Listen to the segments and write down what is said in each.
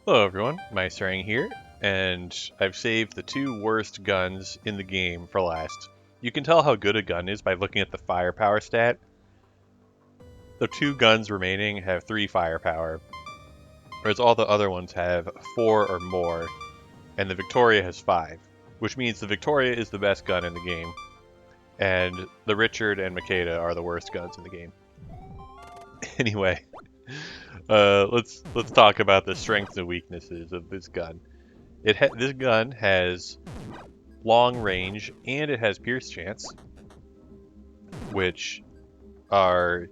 Hello everyone, Meisterang here, and I've saved the two worst guns in the game for last. You can tell how good a gun is by looking at the firepower stat. The two guns remaining have 3 firepower, whereas all the other ones have 4 or more, and the Victoria has 5, which means the Victoria is the best gun in the game, and the Richard and Makeda are the worst guns in the game. Anyway, let's talk about the strengths and weaknesses of this gun. This gun has long range and it has pierce chance, which are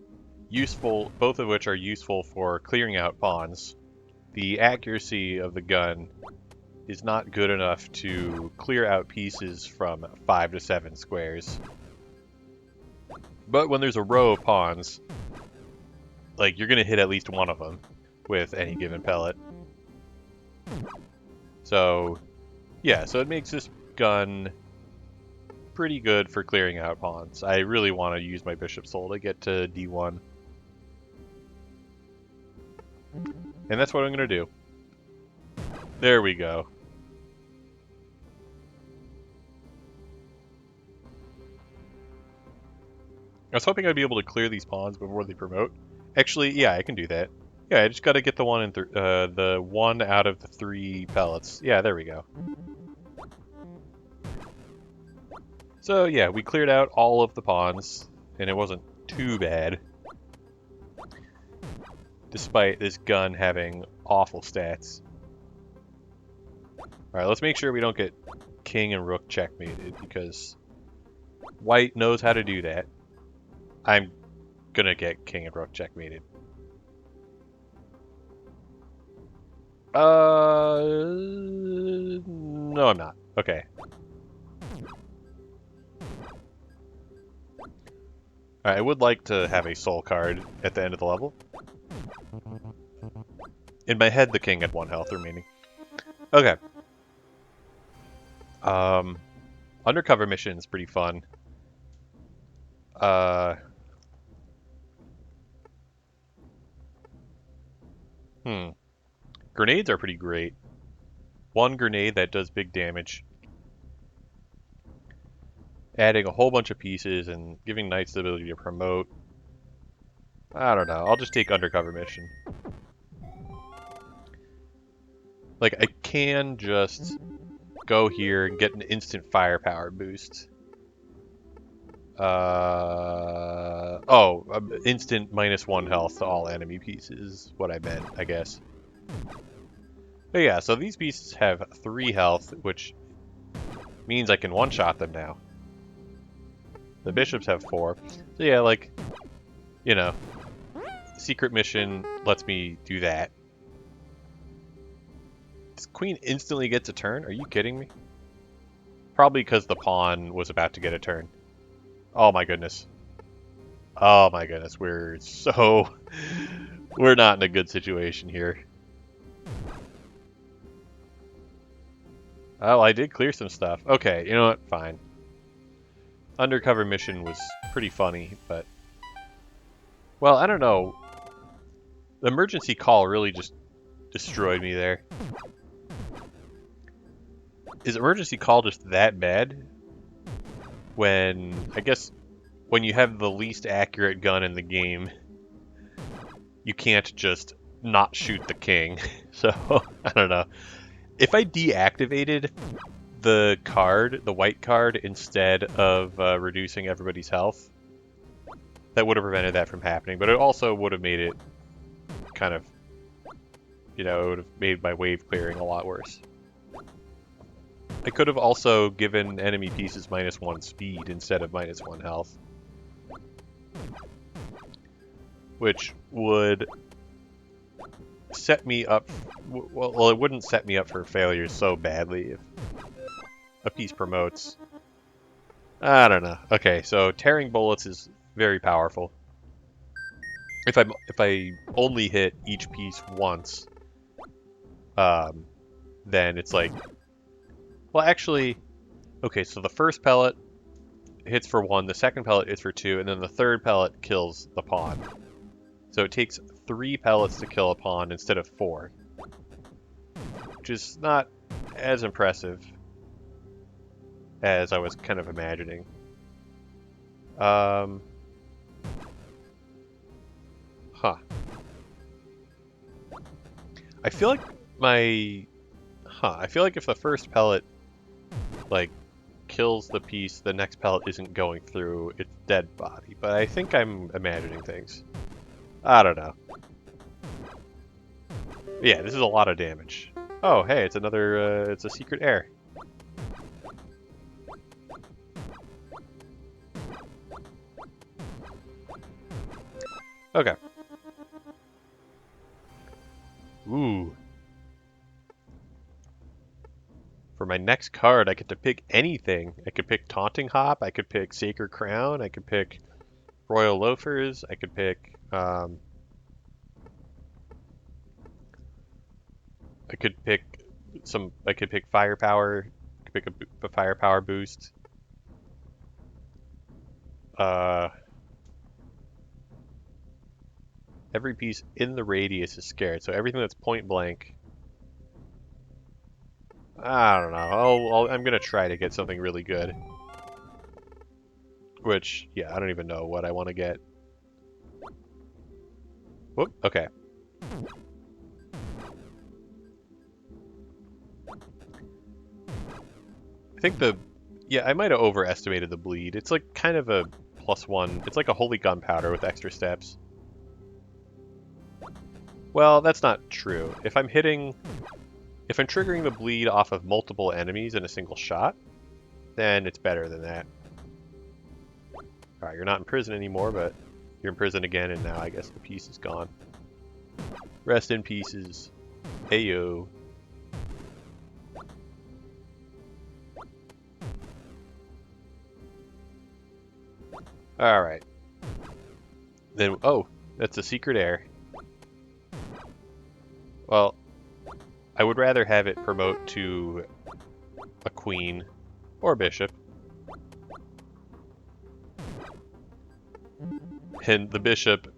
useful, both of which are useful for clearing out pawns. The accuracy of the gun is not good enough to clear out pieces from 5 to 7 squares. But when there's a row of pawns, like, you're going to hit at least one of them with any given pellet. So, yeah, so it makes this gun pretty good for clearing out pawns. I really want to use my Bishop Soul to get to D1. And that's what I'm going to do. There we go. I was hoping I'd be able to clear these pawns before they promote. Actually, yeah, I can do that. Yeah, I just got to get the one out of the 3 pellets. Yeah, there we go. So yeah, we cleared out all of the pawns, and it wasn't too bad. Despite this gun having awful stats. Alright, let's make sure we don't get king and rook checkmated, because white knows how to do that. I'm gonna get king and rook checkmated. No I'm not. Okay. Alright, I would like to have a soul card at the end of the level. In my head, the king had 1 health remaining. Okay. Undercover mission is pretty fun. Grenades are pretty great. 1 grenade that does big damage. Adding a whole bunch of pieces and giving knights the ability to promote. I don't know. I'll just take undercover mission. Like, I can just go here and get an instant firepower boost. Instant -1 health to all enemy pieces is what I meant, I guess. But yeah, so these pieces have 3 health, which means I can one-shot them now. The bishops have 4. So yeah, like, you know, secret mission lets me do that. Does queen instantly get a turn? Are you kidding me? Probably because the pawn was about to get a turn. Oh my goodness. Oh my goodness, we're not in a good situation here. Oh, I did clear some stuff. Okay, you know what? Fine. Undercover mission was pretty funny, but... Well, I don't know. The emergency call really just destroyed me there. Is emergency call just that bad? When, I guess, when you have the least accurate gun in the game, you can't just not shoot the king. So, I don't know. If I deactivated the card, the white card, instead of reducing everybody's health, that would have prevented that from happening, but it also would have made it kind of, you know, it would have made my wave clearing a lot worse. I could have also given enemy pieces -1 speed instead of -1 health, which would set me up, well, it wouldn't set me up for failure so badly if a piece promotes. I don't know. Okay, so tearing bullets is very powerful. If I only hit each piece once, then it's like, well, actually, okay, so the first pellet hits for 1, the second pellet hits for 2, and then the third pellet kills the pawn. So it takes 3 pellets to kill a pawn instead of 4. which is not as impressive as I was kind of imagining. Huh. I feel like I feel like if the first pellet, like, kills the piece the next pellet isn't going through its dead body, but I think I'm imagining things. I don't know. Yeah, this is a lot of damage. Oh, hey, it's another, it's a secret air. Okay. Ooh. For my next card, I get to pick anything. I could pick Taunting Hop, I could pick Sacred Crown, I could pick Royal Loafers, I could pick, I could pick I could pick Firepower, I could pick a Firepower boost. Every piece in the radius is scared, so everything that's point blank. I don't know. I'm gonna try to get something really good. Which, yeah, I don't even know what I want to get. Whoop. Okay. I think I might have overestimated the bleed. It's like kind of a +1. It's like a holy gunpowder with extra steps. Well, that's not true. If I'm triggering the bleed off of multiple enemies in a single shot, then it's better than that. Alright, you're not in prison anymore, but you're in prison again, and now I guess the piece is gone. Rest in pieces. Heyo. Alright. Then, oh, that's a secret air. Well, I would rather have it promote to a queen or bishop. And the bishop,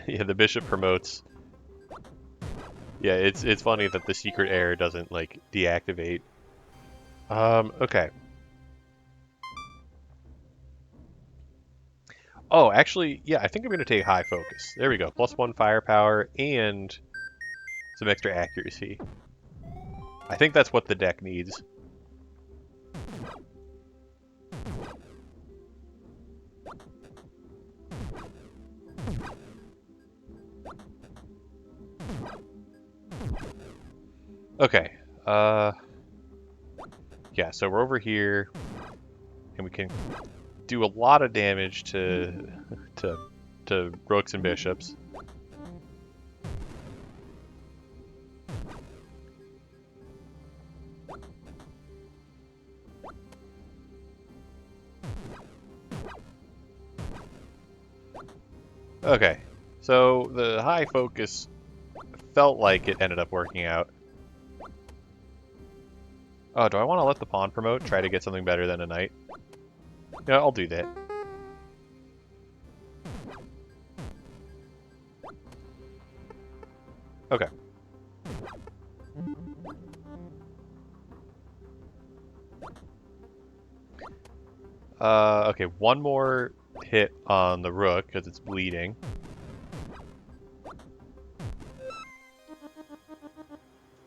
yeah, the bishop promotes. Yeah, it's funny that the secret air doesn't like deactivate. Okay. Oh, actually, yeah, I think I'm gonna take high focus. There we go. +1 firepower and some extra accuracy. I think that's what the deck needs. Okay. Yeah, so we're over here, and we can do a lot of damage to rooks and bishops. Okay, so the high focus felt like it ended up working out. Oh, do I want to let the pawn promote? Try to get something better than a knight? Yeah, I'll do that. Okay. Okay, one more hit on the rook because it's bleeding.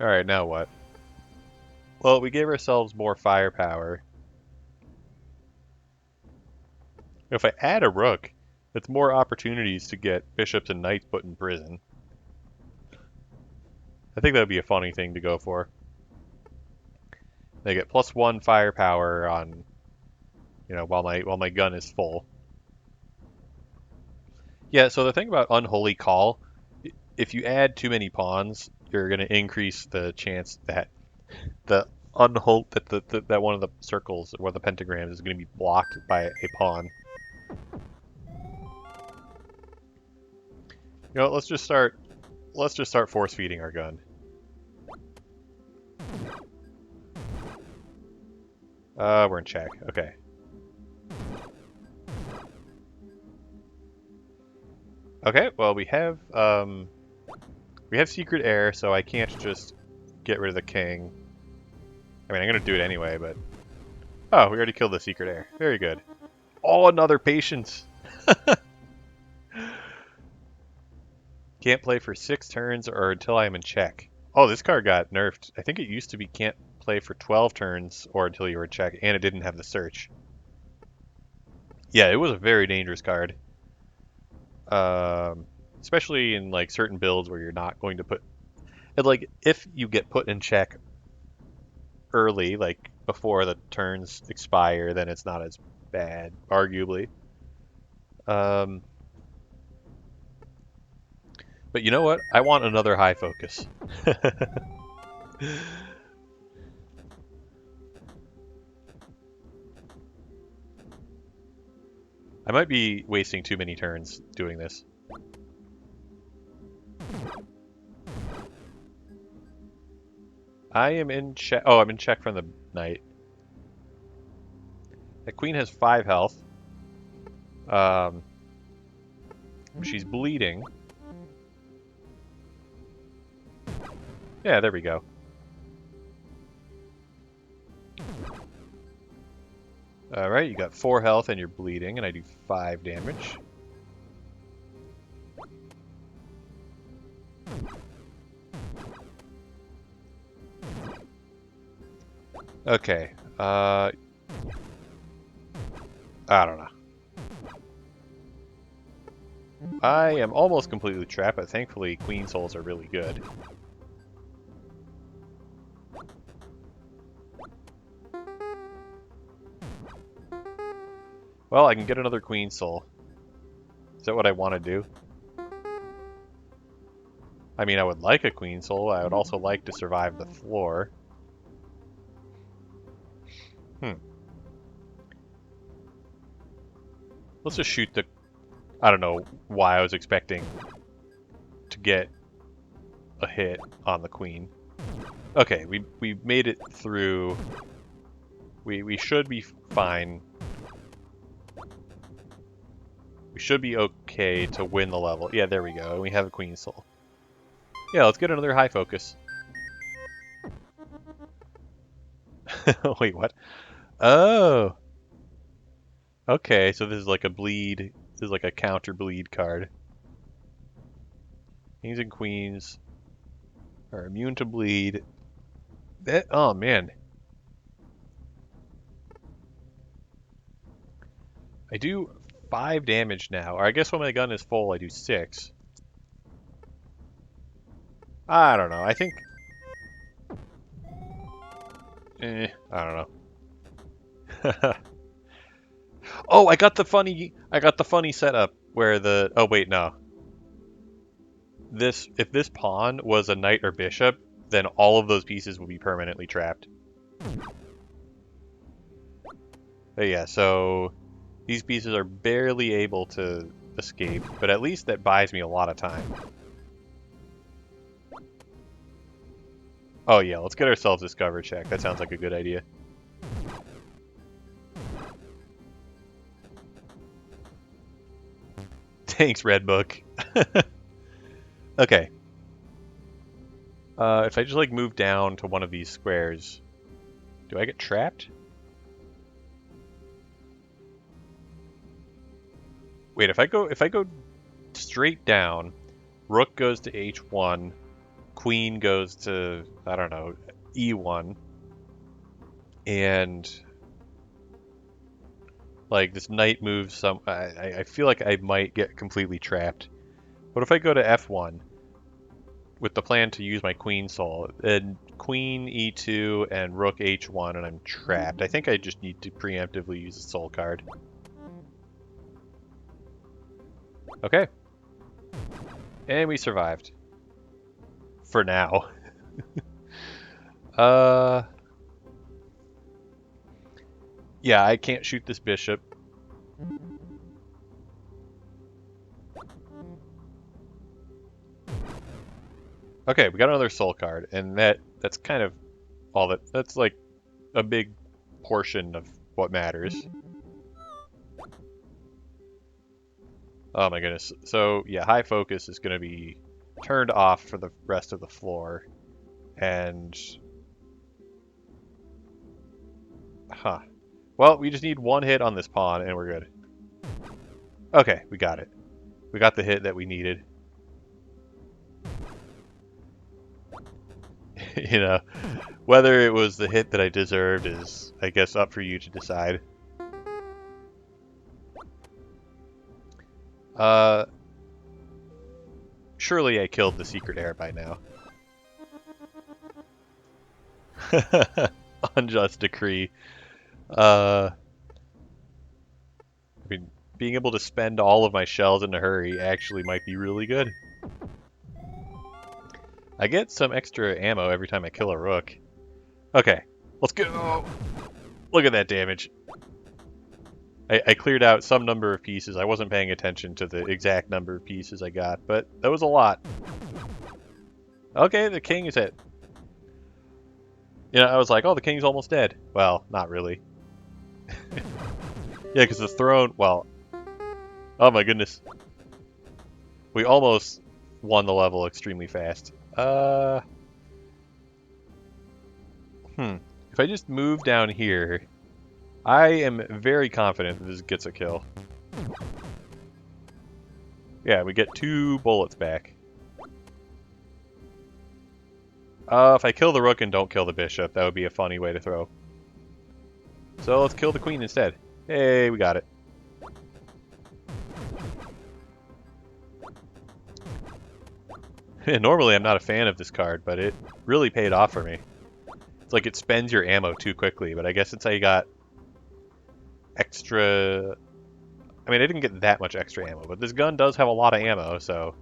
Alright, now what? Well, we gave ourselves more firepower. If I add a rook, it's more opportunities to get bishops and knights put in prison. I think that would be a funny thing to go for. They get +1 firepower on, while my gun is full. Yeah, so the thing about Unholy Call, if you add too many pawns, you're going to increase the chance that that one of the circles or the pentagrams is going to be blocked by a pawn. Let's just start force feeding our gun. We're in check. Okay. Okay, well we have secret air, so I can't just get rid of the king. I mean, I'm going to do it anyway, but... Oh, we already killed the secret heir. Very good. Oh, another patience! Can't play for 6 turns or until I am in check. Oh, this card got nerfed. I think it used to be can't play for 12 turns or until you were in check, and it didn't have the search. Yeah, it was a very dangerous card. Especially in like certain builds where you're not going to put... And, like, if you get put in check early, like before the turns expire, then it's not as bad, arguably. But you know what? I want another high focus. I might be wasting too many turns doing this. I am in check. Oh, I'm in check from the knight. The queen has 5 health. She's bleeding. Yeah, there we go. Alright, you got 4 health and you're bleeding, and I do 5 damage. Okay, I don't know. I am almost completely trapped, but thankfully queen souls are really good. Well, I can get another queen soul. Is that what I want to do? I mean, I would like a queen soul. I would also like to survive the floor. Let's just shoot the... I don't know why I was expecting to get a hit on the queen. Okay, we made it through. We should be fine. We should be okay to win the level. Yeah, there we go. We have a queen soul. Yeah, let's get another high focus. Wait, what? Oh! Okay, so this is like a bleed. This is like a counter bleed card. Kings and queens are immune to bleed. Oh, man. I do 5 damage now. Or I guess when my gun is full, I do 6. I don't know. I think... I don't know. Oh, I got the funny setup where the... Oh, wait, no. If this pawn was a knight or bishop, then all of those pieces would be permanently trapped. But yeah, so these pieces are barely able to escape, but at least that buys me a lot of time. Oh yeah, let's get ourselves this cover check. That sounds like a good idea. Thanks, Red Book. Okay. If I just like move down to one of these squares, do I get trapped? Wait, if I go straight down, rook goes to h1, queen goes to, I don't know, e1, and like this knight moves some. I feel like I might get completely trapped. What if I go to f1 with the plan to use my queen soul, and queen e2 and rook h1, and I'm trapped? I think I just need to preemptively use a soul card. Okay. And we survived. For now. Yeah, I can't shoot this bishop. Okay, we got another soul card, and that's kind of all that's like a big portion of what matters. Oh my goodness. So yeah, high focus is going to be turned off for the rest of the floor. And... Huh. Well, we just need one hit on this pawn, and we're good. Okay, we got it. We got the hit that we needed. You know, whether it was the hit that I deserved is, I guess, up for you to decide. Surely I killed the secret heir by now. Unjust decree. I mean, being able to spend all of my shells in a hurry actually might be really good. I get some extra ammo every time I kill a rook. Okay, let's go! Look at that damage. I cleared out some number of pieces. I wasn't paying attention to the exact number of pieces I got, but that was a lot. Okay, the king is hit. You know, I was like, oh, the king's almost dead. Well, not really. Yeah, because the throne, well... Oh my goodness. We almost won the level extremely fast. If I just move down here, I am very confident that this gets a kill. Yeah, we get 2 bullets back. If I kill the rook and don't kill the bishop, that would be a funny way to throw. So let's kill the queen instead. Hey, we got it. Normally I'm not a fan of this card, but it really paid off for me. It's like it spends your ammo too quickly, but I guess since I got extra... I mean, I didn't get that much extra ammo, but this gun does have a lot of ammo, so...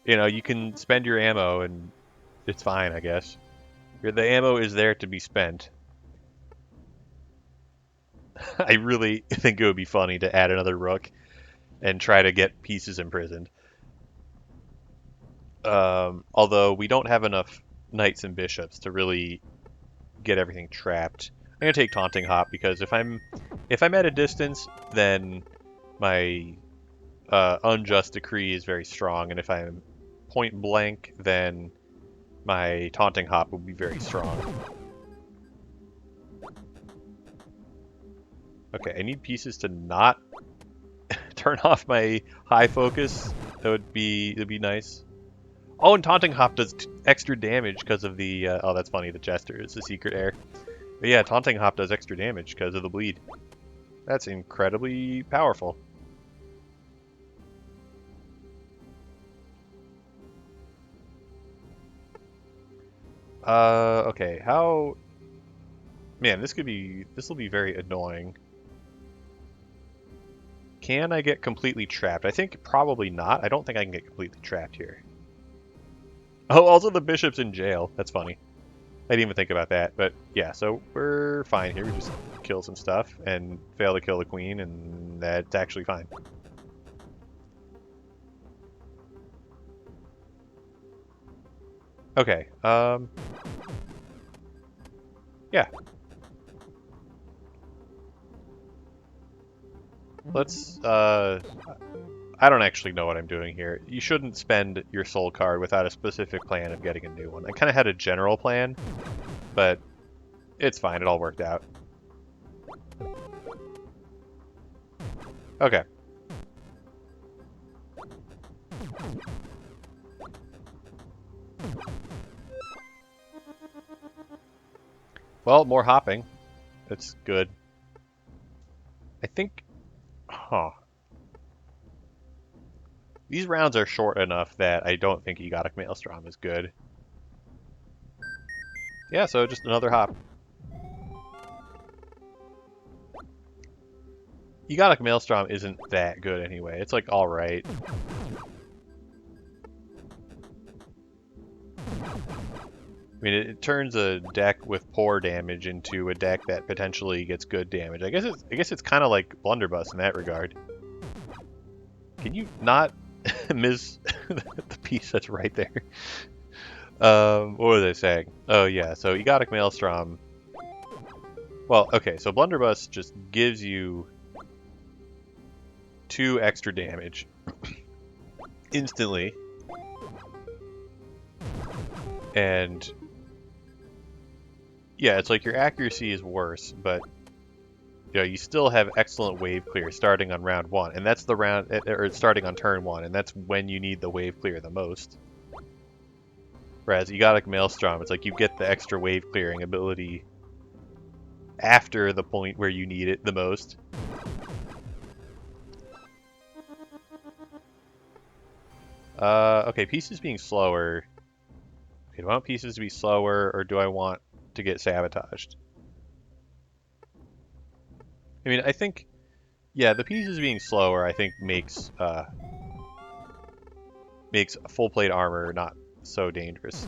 You know, you can spend your ammo and it's fine, I guess. The ammo is there to be spent. I really think it would be funny to add another rook and try to get pieces imprisoned. Although we don't have enough knights and bishops to really get everything trapped. I'm gonna take Taunting Hop because if I'm at a distance, then my Unjust Decree is very strong, and if I'm point blank, then my Taunting Hop will be very strong. Okay, I need pieces to not turn off my high focus. It'd be nice. Oh, and Taunting Hop does extra damage because of the... oh, that's funny. The Jester is the secret heir. But yeah, Taunting Hop does extra damage because of the bleed. That's incredibly powerful. Okay, how... Man, this will be very annoying. Can I get completely trapped? I think probably not. I don't think I can get completely trapped here. Oh, also the bishop's in jail. That's funny. I didn't even think about that, but yeah, so we're fine here. We just kill some stuff and fail to kill the queen, and that's actually fine. Okay, yeah. Let's, I don't actually know what I'm doing here. You shouldn't spend your soul card without a specific plan of getting a new one. I kind of had a general plan, but it's fine. It all worked out. Okay. Well, more hopping. That's good. I think... Huh. These rounds are short enough that I don't think Egotic Maelstrom is good. Yeah, so just another hop. Egotic Maelstrom isn't that good anyway. It's like alright. I mean, it turns a deck with poor damage into a deck that potentially gets good damage. I guess it's kind of like Blunderbuss in that regard. Can you not miss the piece that's right there? What was I saying? Oh yeah, so Egotic Maelstrom. Well, okay, so Blunderbuss just gives you 2 extra damage instantly. And yeah, it's like your accuracy is worse, but you still have excellent wave clear starting on round 1, and that's the round, or starting on turn 1, and that's when you need the wave clear the most. Whereas you got like Maelstrom, it's like you get the extra wave clearing ability after the point where you need it the most. Okay, pieces being slower. Okay, do I want pieces to be slower, or do I want to get sabotaged? I mean, I think, yeah, the pieces being slower, I think makes full plate armor not so dangerous.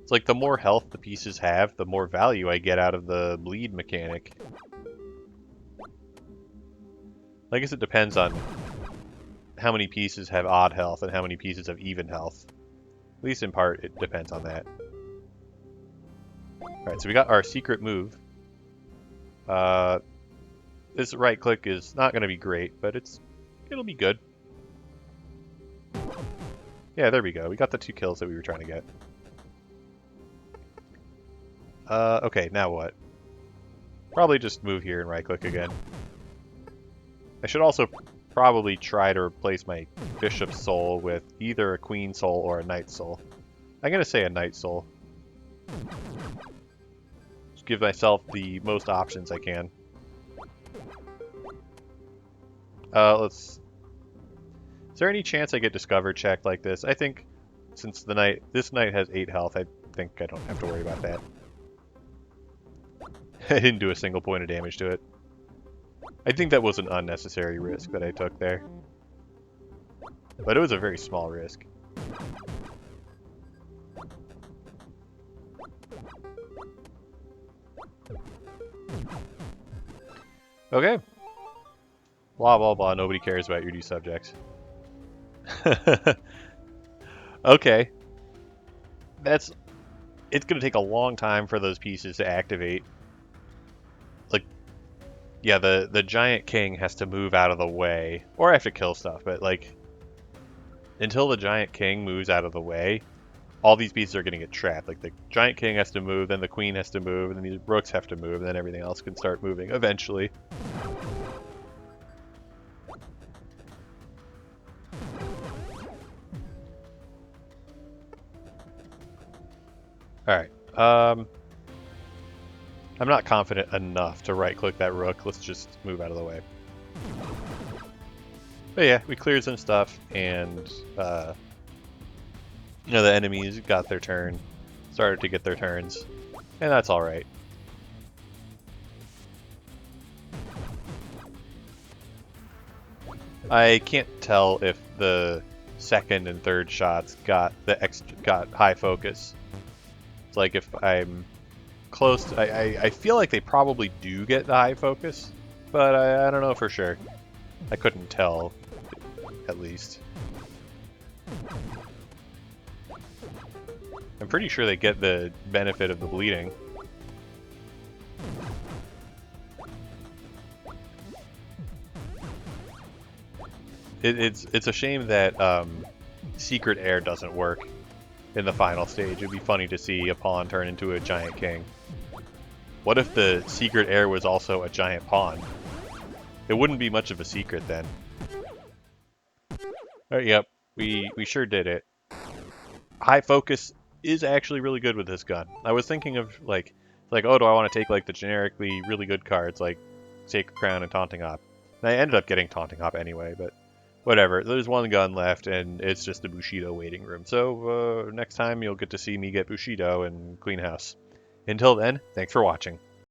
It's like the more health the pieces have, the more value I get out of the bleed mechanic. I guess it depends on how many pieces have odd health and how many pieces have even health. At least in part, it depends on that. Alright, so we got our secret move. This right click is not going to be great, but it'll be good. Yeah, there we go. We got the 2 kills that we were trying to get. Okay, now what? Probably just move here and right click again. I should also probably try to replace my Bishop Soul with either a Queen Soul or a Knight Soul. I'm going to say a Knight Soul. Just give myself the most options I can. Is there any chance I get discovered checked like this? I think since this knight has 8 health, I think I don't have to worry about that. I didn't do a single point of damage to it. I think that was an unnecessary risk that I took there. But it was a very small risk. Okay. Blah, blah, blah. Nobody cares about your new subjects. Okay. It's going to take a long time for those pieces to activate. Like, yeah, the giant king has to move out of the way. Or I have to kill stuff, but like, until the giant king moves out of the way, all these pieces are going to get trapped. Like, the giant king has to move, then the queen has to move, and then these rooks have to move, and then everything else can start moving eventually. Alright, I'm not confident enough to right-click that rook. Let's just move out of the way. But yeah, we cleared some stuff, and, the enemies got their turn, started to get their turns, and that's alright. I can't tell if the second and third shots got high focus. It's like if I'm close to, I feel like they probably do get the high focus, but I don't know for sure. I couldn't tell, at least. I'm pretty sure they get the benefit of the bleeding. It's a shame that Secret Air doesn't work in the final stage. It'd be funny to see a pawn turn into a giant king. What if the Secret Air was also a giant pawn? It wouldn't be much of a secret then. Yep, we sure did it. High focus is actually really good with this gun. I was thinking of like, oh, do I want to take like the generically really good cards like Sacred Crown and Taunting Op? And I ended up getting Taunting Op anyway, but whatever. There's one gun left, and it's just a Bushido waiting room. So next time you'll get to see me get Bushido and clean house. Until then, thanks for watching.